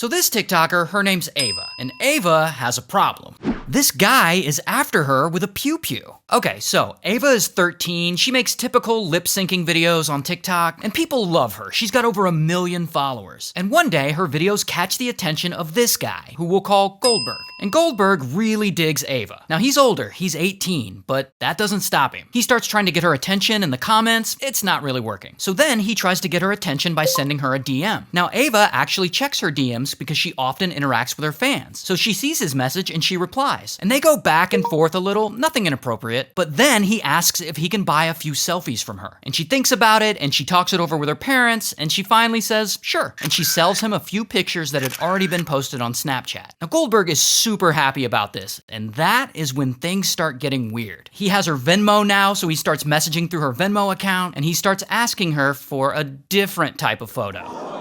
So this TikToker, her name's Ava, and Ava has a problem. This guy is after her with a pew-pew. Okay, so Ava is 13, she makes typical lip-syncing videos on TikTok, and people love her. She's got over 1 million followers. And one day, her videos catch the attention of this guy, who we'll call Goldberg. And Goldberg really digs Ava. Now he's older, he's 18, but that doesn't stop him. He starts trying to get her attention in the comments, it's not really working. So then he tries to get her attention by sending her a DM. Now Ava actually checks her DMs because she often interacts with her fans. So she sees his message and she replies. And they go back and forth a little, nothing inappropriate, but then he asks if he can buy a few selfies from her. And she thinks about it and she talks it over with her parents and she finally says, sure. And she sells him a few pictures that had already been posted on Snapchat. Now Goldberg is super happy about this, and that is when things start getting weird. He has her Venmo now, so he starts messaging through her Venmo account and he starts asking her for a different type of photo.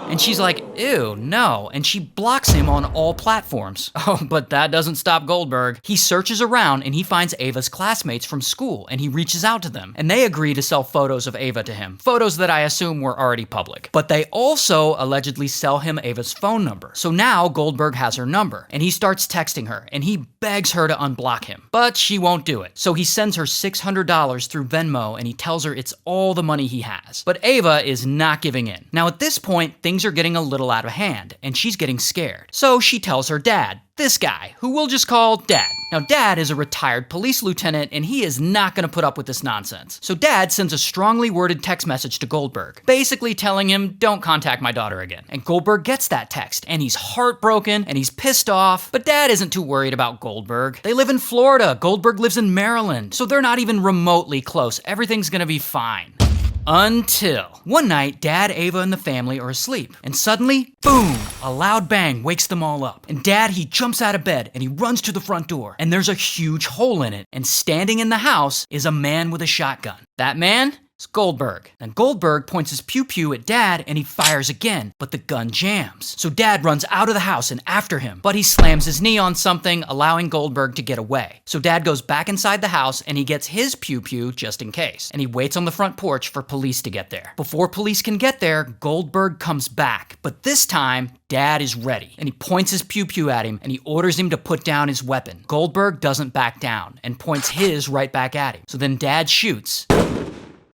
And she's like, ew, no, and she blocks him on all platforms. Oh, but that doesn't stop Goldberg. He searches around and he finds Ava's classmates from school and he reaches out to them. And they agree to sell photos of Ava to him, photos that I assume were already public. But they also allegedly sell him Ava's phone number. So now Goldberg has her number and he starts texting her and he begs her to unblock him. But she won't do it. So he sends her $600 through Venmo and he tells her it's all the money he has. But Ava is not giving in. Now at this point, things are getting a little out of hand and she's getting scared. So she tells her dad, this guy, who we'll just call Dad. Now, Dad is a retired police lieutenant, and he is not gonna put up with this nonsense. So Dad sends a strongly worded text message to Goldberg, basically telling him, don't contact my daughter again. And Goldberg gets that text, and he's heartbroken, and he's pissed off, but Dad isn't too worried about Goldberg. They live in Florida, Goldberg lives in Maryland, so they're not even remotely close. Everything's gonna be fine. Until one night, Dad, Ava, and the family are asleep. And suddenly, boom, a loud bang wakes them all up. And Dad, he jumps out of bed and he runs to the front door. And there's a huge hole in it. And standing in the house is a man with a shotgun. That man? It's Goldberg. And Goldberg points his pew-pew at Dad and he fires again, but the gun jams. So Dad runs out of the house and after him, but he slams his knee on something, allowing Goldberg to get away. So Dad goes back inside the house and he gets his pew-pew just in case. And he waits on the front porch for police to get there. Before police can get there, Goldberg comes back, but this time, Dad is ready. And he points his pew-pew at him and he orders him to put down his weapon. Goldberg doesn't back down and points his right back at him. So then Dad shoots.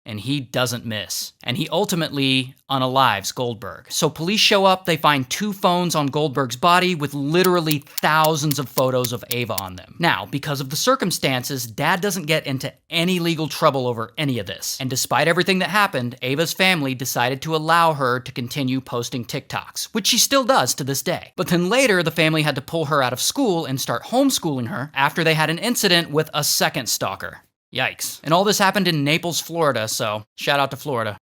And he doesn't miss. And he ultimately unalives Goldberg. So police show up, they find 2 phones on Goldberg's body with literally thousands of photos of Ava on them. Now, because of the circumstances, Dad doesn't get into any legal trouble over any of this. And despite everything that happened, Ava's family decided to allow her to continue posting TikToks, which she still does to this day. But then later, the family had to pull her out of school and start homeschooling her after they had an incident with a second stalker. Yikes. And all this happened in Naples, Florida, so shout out to Florida.